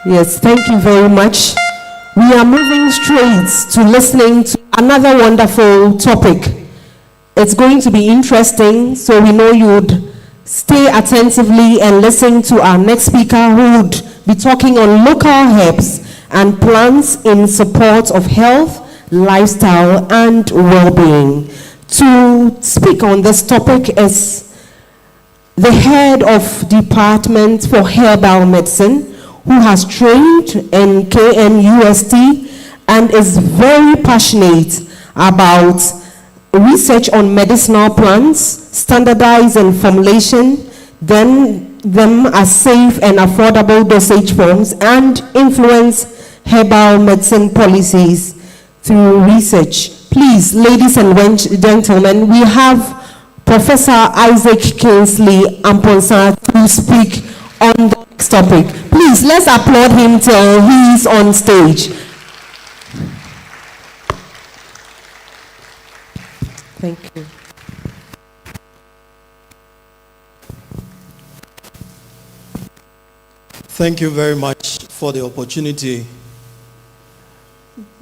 Yes, thank you very much. We are moving straight to listening to another wonderful topic. It's going to be interesting, so we know you'd stay attentively and listen to our next speaker, who would be talking on local herbs and plants in support of health, lifestyle, and well-being. To speak on this topic is the head of Department for Herbal Medicine, who has trained in KNUST and is very passionate about research on medicinal plants, standardized in formulation, then them as safe and affordable dosage forms, and influence herbal medicine policies through research. Please, ladies and gentlemen, we have Professor Isaac Kingsley Amponsah to speak on the next topic. Please, let's applaud him till he's on stage. Thank you. Thank you very much for the opportunity.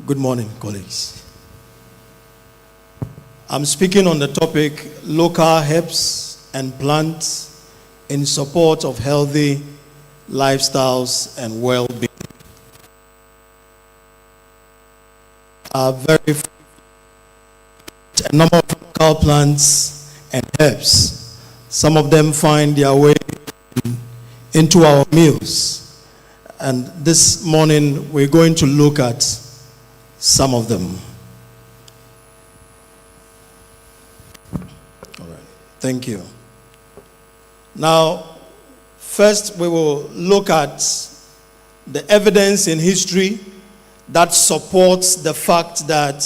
Good morning, colleagues. I'm speaking on the topic local herbs and plants in support of healthy lifestyles and well-being. A number of local plants and herbs. Some of them find their way into our meals. And this morning we're going to look at some of them. All right. Thank you. Now, first we will look at the evidence in history that supports the fact that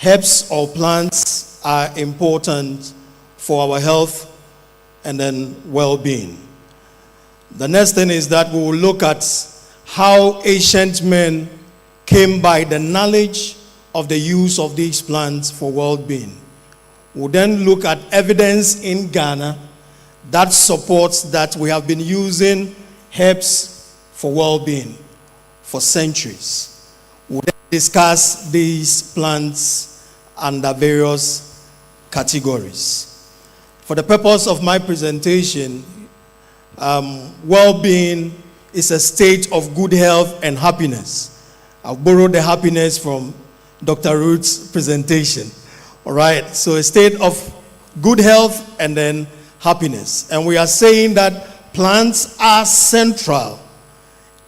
herbs or plants are important for our health and then well-being. The next thing is that we will look at how ancient men came by the knowledge of the use of these plants for well-being. We'll then look at evidence in Ghana that supports that we have been using herbs for well-being for centuries. We'll then discuss these plants under various categories. For the purpose of my presentation, well-being is a state of good health and happiness. I've borrowed the happiness from Dr. Ruth's presentation. All right, so a state of good health and then happiness. And we are saying that plants are central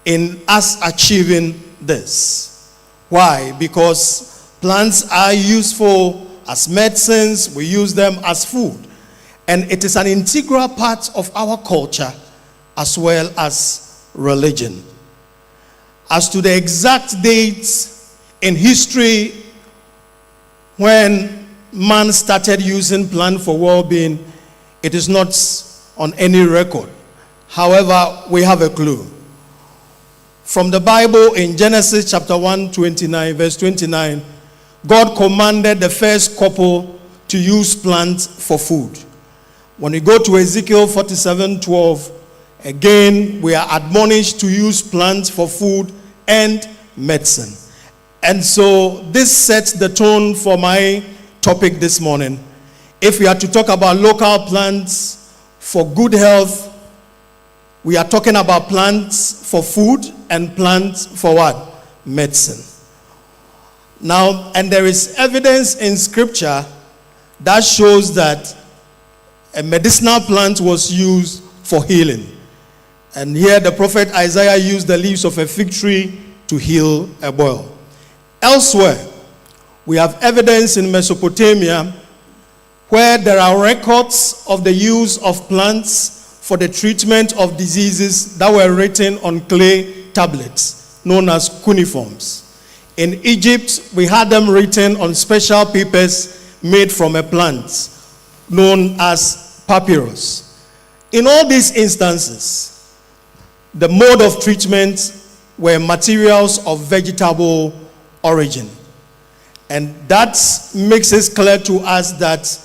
in us achieving this. Why? Because plants are useful as medicines, we use them as food. And it is an integral part of our culture as well as religion. As to the exact dates in history when man started using plants for well-being, it is not on any record. However, we have a clue. From the Bible in Genesis chapter 1, 29, verse 29, God commanded the first couple to use plants for food. When we go to Ezekiel 47:12, again, we are admonished to use plants for food and medicine. And so this sets the tone for my topic this morning. If we are to talk about local plants for good health, we are talking about plants for food and plants for what? Medicine. Now, and there is evidence in scripture that shows that a medicinal plant was used for healing. And here the prophet Isaiah used the leaves of a fig tree to heal a boil. Elsewhere, we have evidence in Mesopotamia where there are records of the use of plants for the treatment of diseases that were written on clay tablets, known as cuneiforms. In Egypt, we had them written on special papers made from a plant known as papyrus. In all these instances, the mode of treatment were materials of vegetable origin. And that makes it clear to us that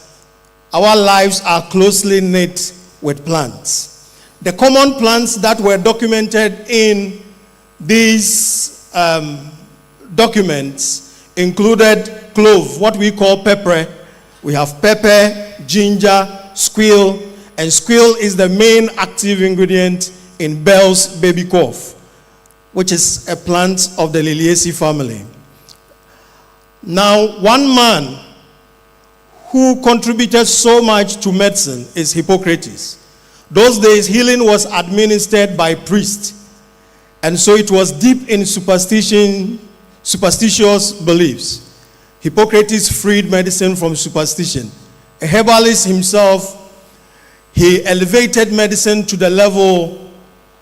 our lives are closely knit with plants. The common plants that were documented in These documents included clove, what we call pepper. We have pepper, ginger, squill, and squill is the main active ingredient in Bell's baby cough, which is a plant of the Liliaceae family. Now, one man who contributed so much to medicine is Hippocrates. Those days, healing was administered by priests, and so it was deep in superstitious beliefs. Hippocrates freed medicine from superstition. A herbalist himself, he elevated medicine to the level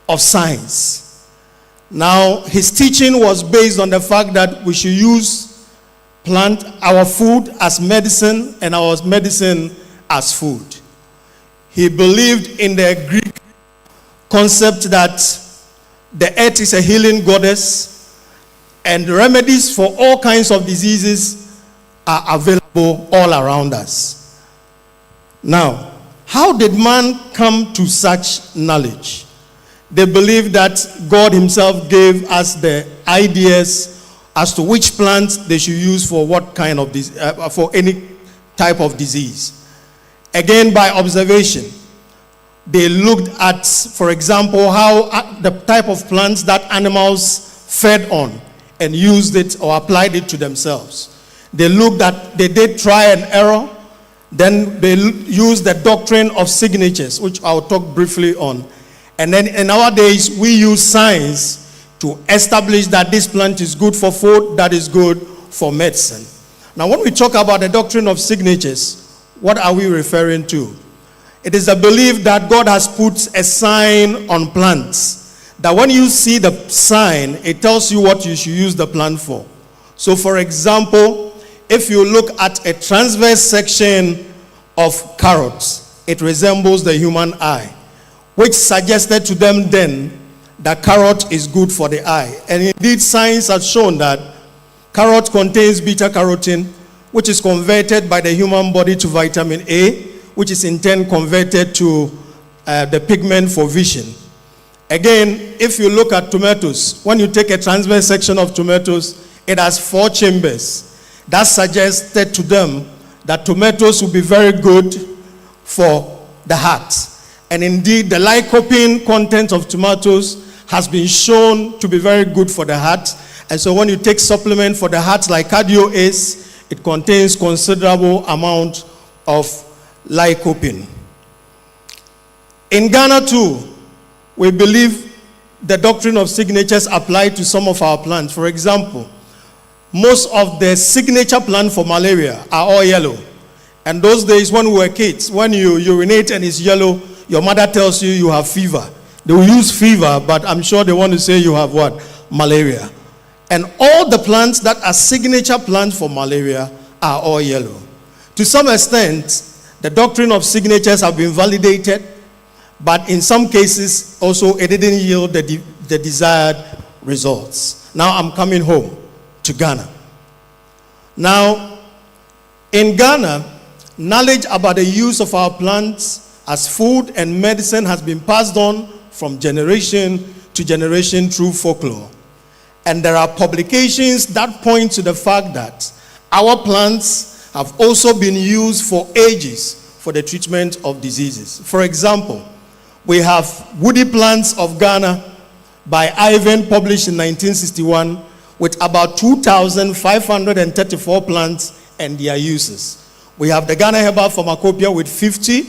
of science. Now, his teaching was based on the fact that we should use our food as medicine and our medicine as food. He believed in the Greek concept that the earth is a healing goddess and remedies for all kinds of diseases are available all around us. Now, how did man come to such knowledge? They believe that God himself gave us the ideas as to which plants they should use for what kind of for any type of disease. Again, by observation, they looked at, for example, how the type of plants that animals fed on and used it or applied it to themselves. They did try and error. Then they used the doctrine of signatures, which I'll talk briefly on. And then in our days, we use science to establish that this plant is good for food, that is good for medicine. Now, when we talk about the doctrine of signatures, what are we referring to? It is the belief that God has put a sign on plants, that when you see the sign, it tells you what you should use the plant for. So, for example, if you look at a transverse section of carrots, it resembles the human eye, which suggested to them then that carrot is good for the eye. And indeed, science has shown that carrot contains beta-carotene, which is converted by the human body to vitamin A, which is in turn converted to the pigment for vision. Again, if you look at tomatoes, when you take a transverse section of tomatoes, it has 4 chambers. That suggested to them that tomatoes will be very good for the heart. And indeed, the lycopene content of tomatoes has been shown to be very good for the heart. And so when you take supplement for the heart like cardio is, it contains considerable amount of lycopene. In Ghana too, we believe the doctrine of signatures apply to some of our plants. For example, most of the signature plants for malaria are all yellow. And those days when we were kids, when you urinate and it's yellow, your mother tells you you have fever. They will use fever, but I'm sure they want to say you have what? Malaria. And all the plants that are signature plants for malaria are all yellow. To some extent, the doctrine of signatures have been validated, but in some cases also it didn't yield the desired results. Now I'm coming home to Ghana. Now, in Ghana, knowledge about the use of our plants as food and medicine has been passed on from generation to generation through folklore. And there are publications that point to the fact that our plants have also been used for ages for the treatment of diseases. For example, we have Woody Plants of Ghana by Ivan, published in 1961, with about 2,534 plants and their uses. We have the Ghana Herbal Pharmacopoeia with 50,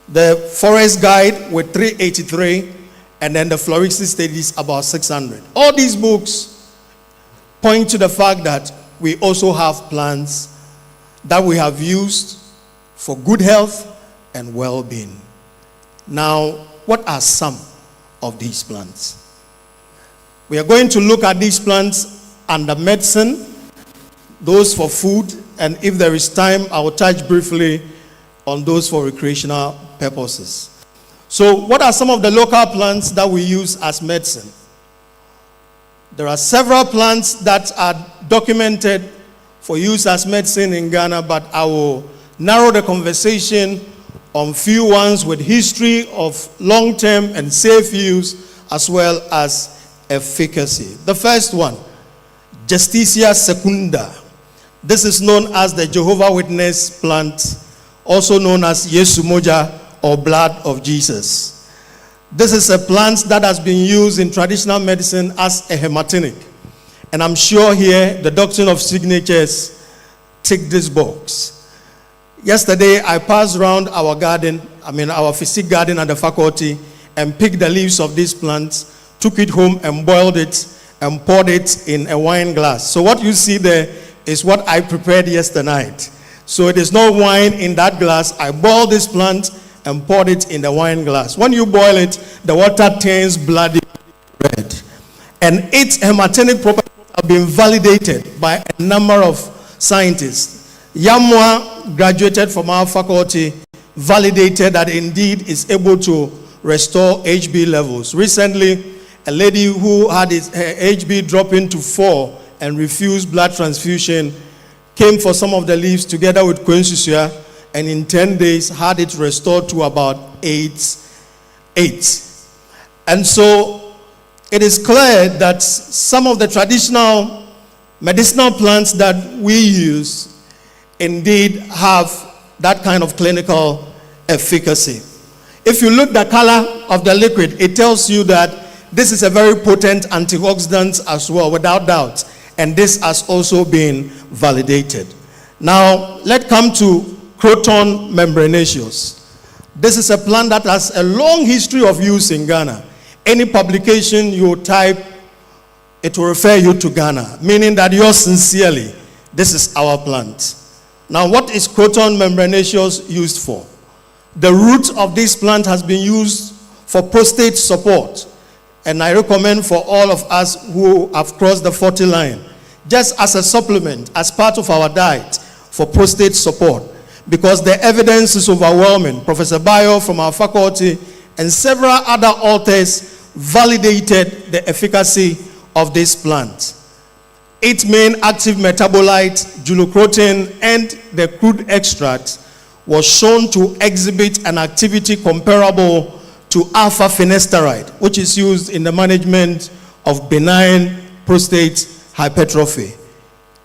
the Forest Guide with 383, and then the Floristic Studies about 600. All these books point to the fact that we also have plants that we have used for good health and well-being. Now, what are some of these plants? We are going to look at these plants under medicine, those for food, and if there is time, I will touch briefly on those for recreational purposes. So, what are some of the local plants that we use as medicine? There are several plants that are documented for use as medicine in Ghana, but I will narrow the conversation on few ones with history of long-term and safe use, as well as efficacy. The first one, Justicia secunda. This is known as the Jehovah Witness plant, also known as Yesu Moja or blood of Jesus. This is a plant that has been used in traditional medicine as a hematinic. And I'm sure here the doctrine of signatures tick this box. Yesterday I passed around our garden, our physics garden at the faculty, and picked the leaves of these plants, took it home and boiled it and poured it in a wine glass. So what you see there is what I prepared yesterday night. So it is not wine in that glass. I boiled this plant and poured it in the wine glass. When you boil it, the water turns bloody red. And its hematinic properties have been validated by a number of scientists. Yamwa graduated from our faculty, validated that indeed is able to restore HB levels. Recently, a lady who had her HB drop into 4 and refused blood transfusion came for some of the leaves together with Quinsusua, and in 10 days had it restored to about 8. And so it is clear that some of the traditional medicinal plants that we use indeed have that kind of clinical efficacy. If you look at the color of the liquid, it tells you that this is a very potent antioxidant as well, without doubt. And this has also been validated. Now, let's come to Croton membranaceous. This is a plant that has a long history of use in Ghana. Any publication you type, it will refer you to Ghana, meaning that yours sincerely, this is our plant. Now, what is Croton membranaceous used for? The root of this plant has been used for prostate support. And I recommend for all of us who have crossed the 40 line, just as a supplement, as part of our diet for prostate support, because the evidence is overwhelming. Professor Bayo from our faculty and several other authors validated the efficacy of this plant. Its main active metabolite, glucrotin, and the crude extract was shown to exhibit an activity comparable to alpha-finasteride, which is used in the management of benign prostate hypertrophy.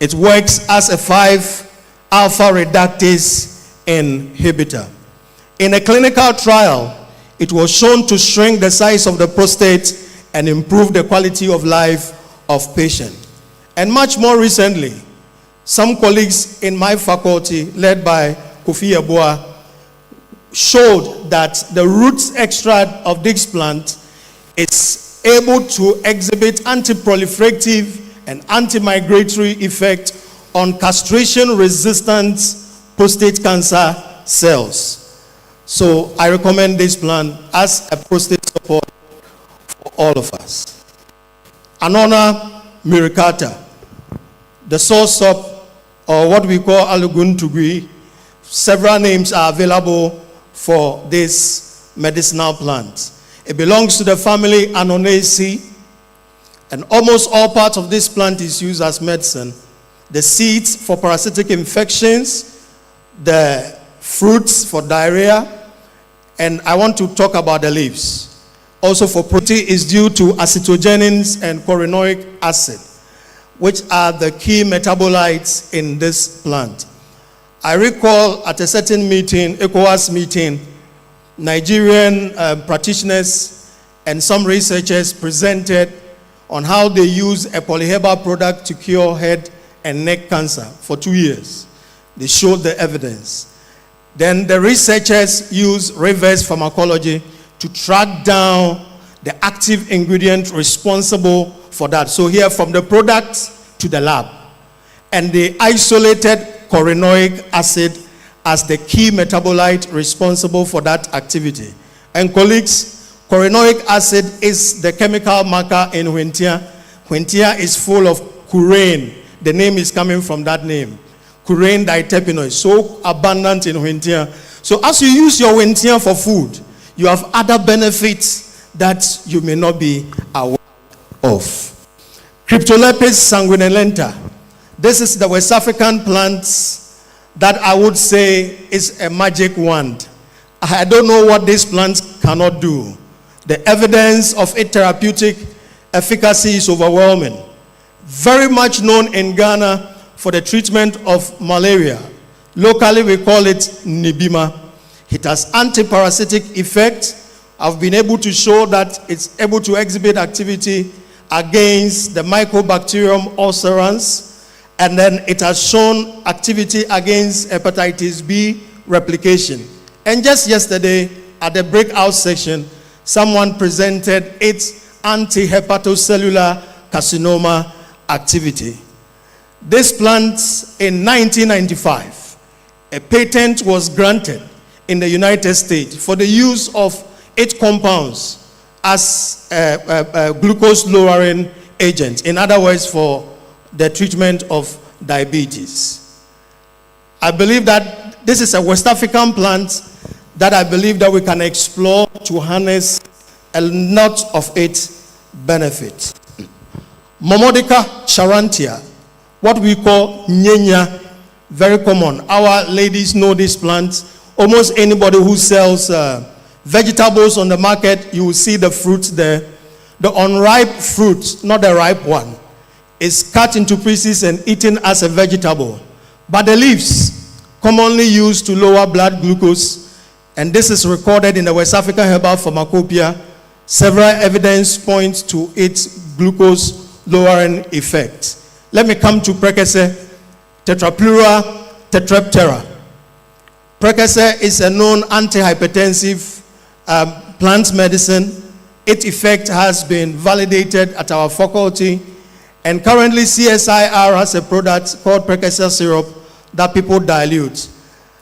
It works as a 5-alpha reductase inhibitor. In a clinical trial, it was shown to shrink the size of the prostate and improve the quality of life of patients. And much more recently, some colleagues in my faculty, led by Kofi Yeboah, showed that the root extract of this plant is able to exhibit anti-proliferative and anti-migratory effect on castration-resistant prostate cancer cells. So I recommend this plant as a prostate support for all of us. Anona muricata, the saursop, or what we call Alugun tugui. Several names are available for this medicinal plant. It belongs to the family Anonaceae, and almost all parts of this plant is used as medicine. The seeds for parasitic infections, the fruits for diarrhea, and I want to talk about the leaves. Also for protein is due to acetogenins and chorinoic acid, which are the key metabolites in this plant. I recall at a certain meeting, ECOWAS meeting, Nigerian practitioners and some researchers presented on how they use a polyherbal product to cure head and neck cancer for 2 years. They showed the evidence. Then the researchers used reverse pharmacology to track down the active ingredient responsible for that. So here from the product to the lab. And they isolated chorinoic acid as the key metabolite responsible for that activity. And colleagues, chorinoic acid is the chemical marker in Hwentia. Hwentia is full of curane. The name is coming from that name. Curane diterpenoid, so abundant in Hwentia. So as you use your Hwentia for food, you have other benefits that you may not be aware of. Cryptolepis sanguinolenta. This is the West African plant that I would say is a magic wand. I don't know what this plant cannot do. The evidence of its therapeutic efficacy is overwhelming. Very much known in Ghana for the treatment of malaria. Locally, we call it Nibima. It has anti-parasitic effect. I've been able to show that it's able to exhibit activity against the Mycobacterium ulcerans, and then it has shown activity against hepatitis B replication. And just yesterday, at the breakout session, someone presented its anti-hepatocellular carcinoma activity. This plant, in 1995, a patent was granted in the United States for the use of 8 compounds as glucose-lowering agents. In other words, for the treatment of diabetes. I believe that this is a West African plant that I believe that we can explore to harness a lot of its benefits. Momodica charantia, what we call nyenya, very common. Our ladies know this plant. Almost anybody who sells vegetables on the market, you will see the fruit there. The unripe fruit, not the ripe one, is cut into pieces and eaten as a vegetable. But the leaves, commonly used to lower blood glucose, and this is recorded in the West African Herbal Pharmacopoeia. Several evidence points to its glucose-lowering effect. Let me come to Prekese, Tetrapleura tetraptera. Prekese is a known antihypertensive plant medicine. Its effect has been validated at our faculty, and currently CSIR has a product called Prekese syrup that people dilute.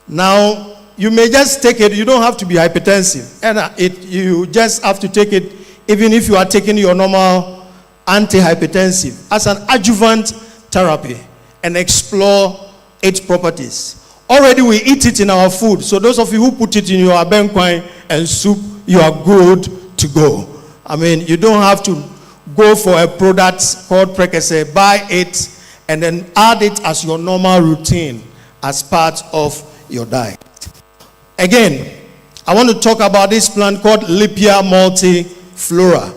Now, you may just take it, you don't have to be hypertensive, and you just have to take it even if you are taking your normal antihypertensive as an adjuvant therapy and explore its properties. Already we eat it in our food, so those of you who put it in your abenkwai and soup, you are good to go. I mean, you don't have to go for a product called Prekese, buy it, and then add it as your normal routine as part of your diet. Again, I want to talk about this plant called Lipia multiflora.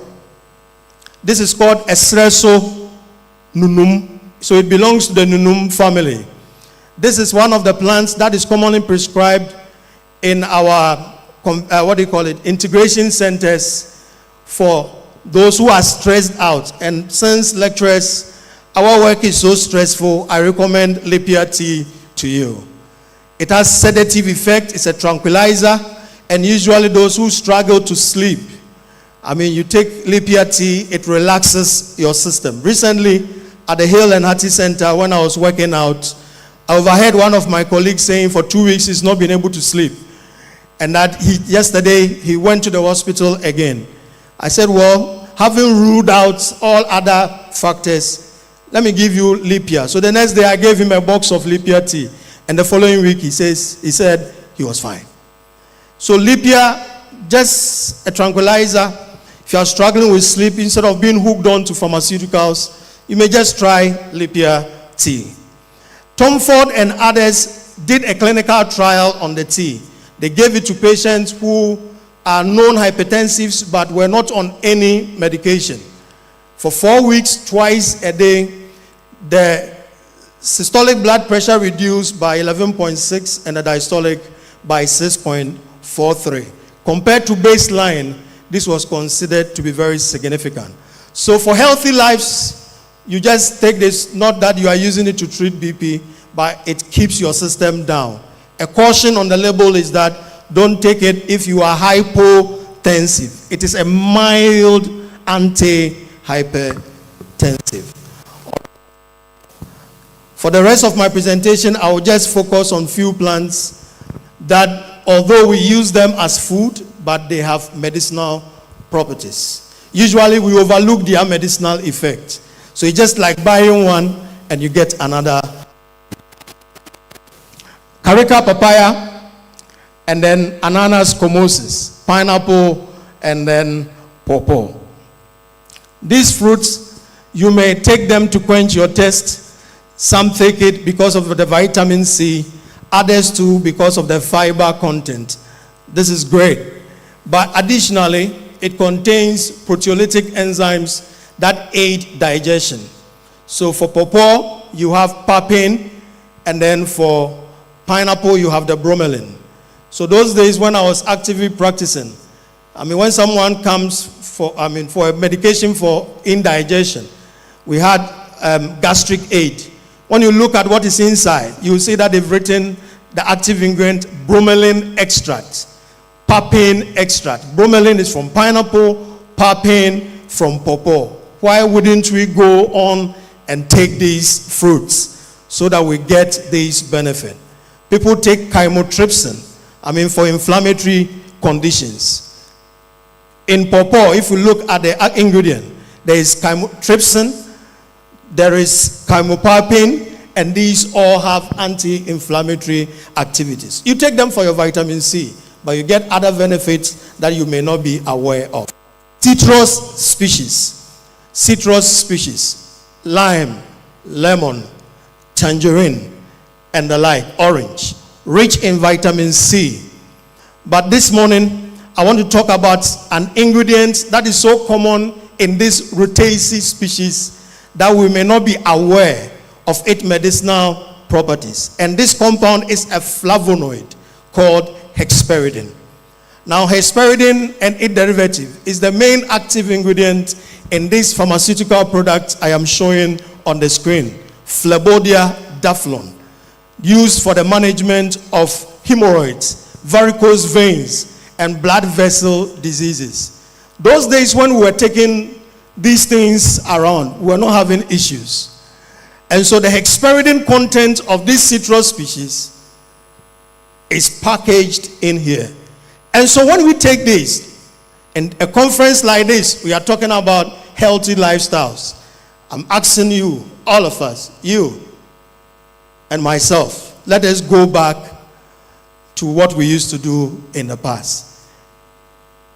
This is called Espresso nunum, so it belongs to the nunum family. This is one of the plants that is commonly prescribed in our, integration centers for those who are stressed out. And since lecturers, our work is so stressful, I recommend Lipia tea to you. It has sedative effect, it's a tranquilizer, and usually those who struggle to sleep, I mean, you take Lipia tea, it relaxes your system. Recently, at the Hill and Hattie Center, when I was working out, I overheard one of my colleagues saying for 2 weeks he's not been able to sleep. And that yesterday he went to the hospital again. I said, well, having ruled out all other factors, let me give you Lipia. So the next day I gave him a box of Lipia tea. And the following week he said he was fine. So Lipia, just a tranquilizer. If you are struggling with sleep, instead of being hooked on to pharmaceuticals, you may just try Lipia tea. Tom Ford and others did a clinical trial on the tea. They gave it to patients who are known hypertensives but were not on any medication. For 4 weeks, twice a day, the systolic blood pressure reduced by 11.6 and the diastolic by 6.43. Compared to baseline, this was considered to be very significant. So for healthy lives, you just take this, not that you are using it to treat BP, but it keeps your system down. A caution on the label is that don't take it if you are hypotensive. It is a mild anti-hypertensive. For the rest of my presentation, I will just focus on few plants that, although we use them as food, but they have medicinal properties. Usually we overlook their medicinal effect. So it's just like buying one and you get another. Carica papaya, and then ananas comosis, pineapple, and then pawpaw. These fruits, you may take them to quench your thirst. Some take it because of the vitamin C, others too because of the fiber content. This is great. But additionally, it contains proteolytic enzymes that aid digestion. So for pawpaw, you have papain, and then for pineapple, you have the bromelain. So those days when I was actively practicing, when someone comes for a medication for indigestion, we had gastric aid. When you look at what is inside, you will see that they've written the active ingredient bromelain extract, papain extract. Bromelain is from pineapple, papain from pawpaw. Why wouldn't we go on and take these fruits so that we get this benefit? People take chymotrypsin, for inflammatory conditions. In pawpaw, if you look at the ingredient, there is chymotrypsin, there is chymopapine, and these all have anti-inflammatory activities. You take them for your vitamin C, but you get other benefits that you may not be aware of. Citrus species, lime, lemon, tangerine, and the like, orange, rich in vitamin C. But this morning, I want to talk about an ingredient that is so common in this Rutaceae species that we may not be aware of its medicinal properties. And this compound is a flavonoid called hesperidin. Now, hesperidin and its derivative is the main active ingredient in this pharmaceutical product I am showing on the screen, Phlebodia daphlon, used for the management of hemorrhoids, varicose veins, and blood vessel diseases. Those days when we were taking these things around, we were not having issues. And so the hesperidin content of this citrus species is packaged in here. And so when we take this, in a conference like this, we are talking about healthy lifestyles. I'm asking you, all of us, you and myself, let us go back to what we used to do in the past.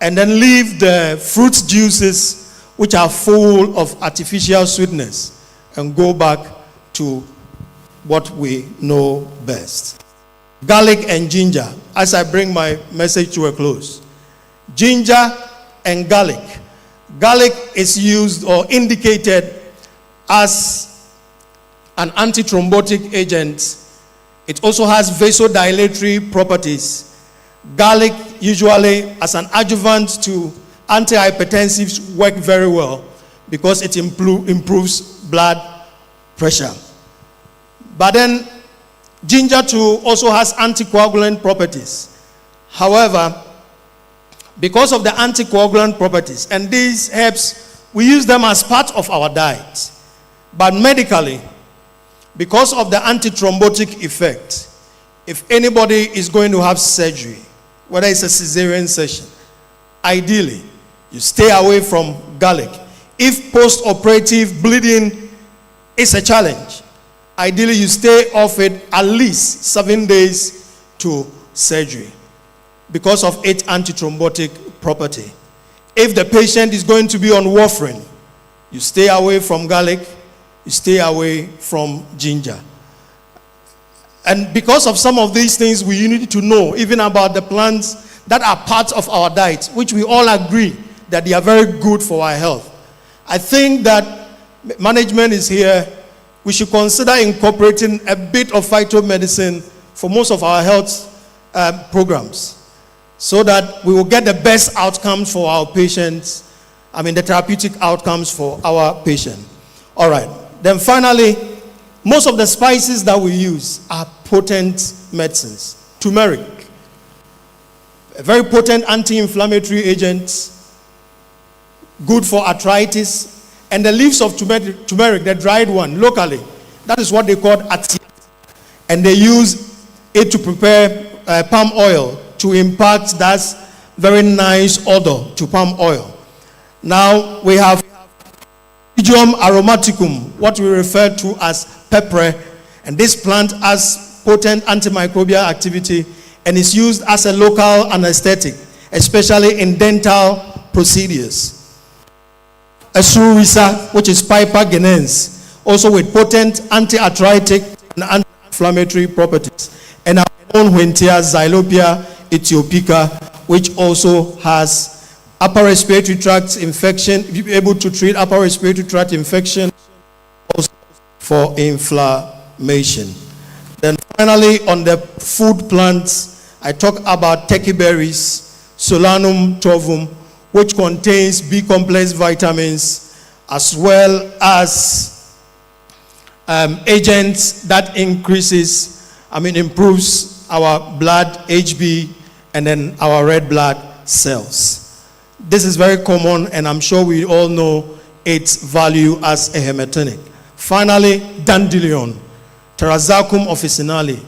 And then leave the fruit juices which are full of artificial sweetness and go back to what we know best. Garlic and ginger, as I bring my message to a close. Ginger and garlic. Garlic is used or indicated as an antithrombotic agent. It also has vasodilatory properties. Garlic, usually as an adjuvant to antihypertensives, work very well because it improves blood pressure. But then ginger too also has anticoagulant properties. However, because of the anticoagulant properties, and these herbs, we use them as part of our diet. But medically, because of the antithrombotic effect, if anybody is going to have surgery, whether it's a cesarean section, ideally, you stay away from garlic. If post-operative bleeding is a challenge, ideally you stay off it at least 7 days to surgery because of its antithrombotic property. If the patient is going to be on warfarin, you stay away from garlic, you stay away from ginger. And because of some of these things, we need to know even about the plants that are part of our diet, which we all agree that they are very good for our health. I think that management is here. We should consider incorporating a bit of phytomedicine for most of our health programs so that we will get the best outcomes for our patients, the therapeutic outcomes for our patient. All right. Then finally, most of the spices that we use are potent medicines. Turmeric, a very potent anti-inflammatory agent, good for arthritis. And the leaves of turmeric, the dried one, locally, that is what they call ati. And they use it to prepare palm oil to impart that very nice odor to palm oil. Now we have Pythium aromaticum, what we refer to as pepper, and this plant has potent antimicrobial activity and is used as a local anesthetic, especially in dental procedures. Esurisa, which is Piper guinense, also with potent anti-arthritic and anti-inflammatory properties. And our own Whentia, Xylopia ethiopica, which also has upper respiratory tract infection, be able to treat upper respiratory tract infection, also for inflammation. Then finally, on the food plants, I talk about turkey berries, Solanum tovum, which contains B-complex vitamins, as well as agents that improves our blood HB and then our red blood cells. This is very common, and I'm sure we all know its value as a hematinic. Finally, dandelion, Tarazacum officinale.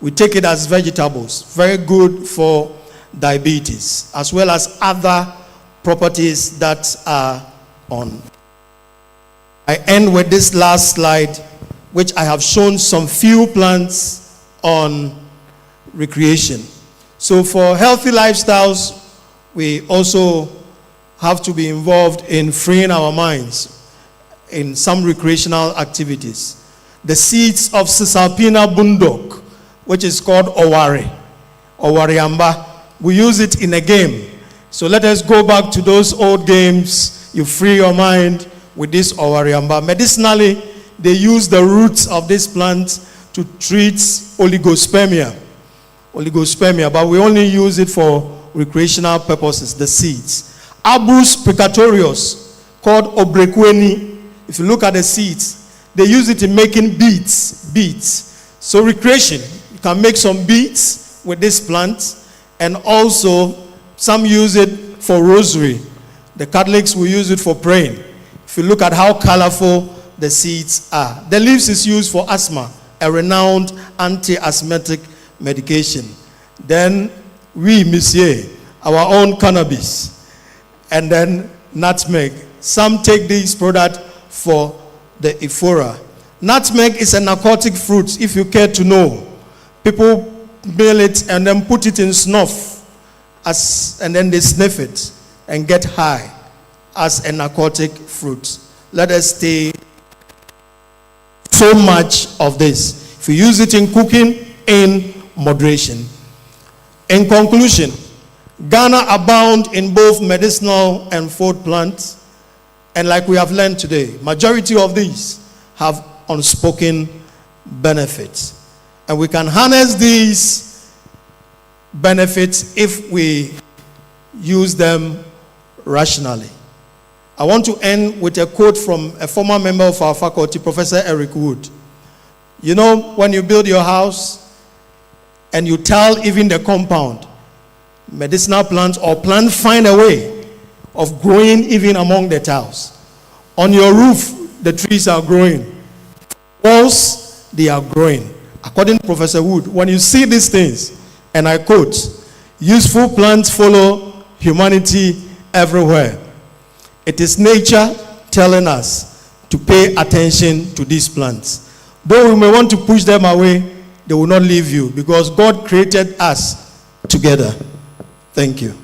We take it as vegetables, very good for diabetes, as well as other properties that are on. I end with this last slide, which I have shown some few plants on recreation. So for healthy lifestyles, we also have to be involved in freeing our minds in some recreational activities. The seeds of Cisalpina bundok, which is called Owariamba, we use it in a game. So let us go back to those old games. You free your mind with this Owariamba. Medicinally, they use the roots of this plant to treat oligospermia, but we only use it for recreational purposes, the seeds. Abrus precatorius, called Obrequeni, if you look at the seeds, they use it in making beads. So recreation, you can make some beads with this plant, and also some use it for rosary. The Catholics will use it for praying. If you look at how colorful the seeds are. The leaves is used for asthma, a renowned anti-asthmatic medication. Then monsieur, our own cannabis, and then nutmeg. Some take this product for the ephora. Nutmeg is a narcotic fruit, if you care to know. People mill it and then put it in snuff, and then they sniff it and get high as a narcotic fruit. Let us stay so much of this. If you use it in cooking, in moderation. In conclusion, Ghana abound in both medicinal and food plants, and like we have learned today, majority of these have unspoken benefits. And we can harness these benefits if we use them rationally. I want to end with a quote from a former member of our faculty, Professor Eric Wood. You know, when you build your house and you tile even the compound, medicinal plants or plants find a way of growing even among the tiles. On your roof, the trees are growing. Walls, they are growing. According to Professor Wood, when you see these things, and I quote, useful plants follow humanity everywhere. It is nature telling us to pay attention to these plants. Though we may want to push them away, they will not leave you because God created us together. Thank you.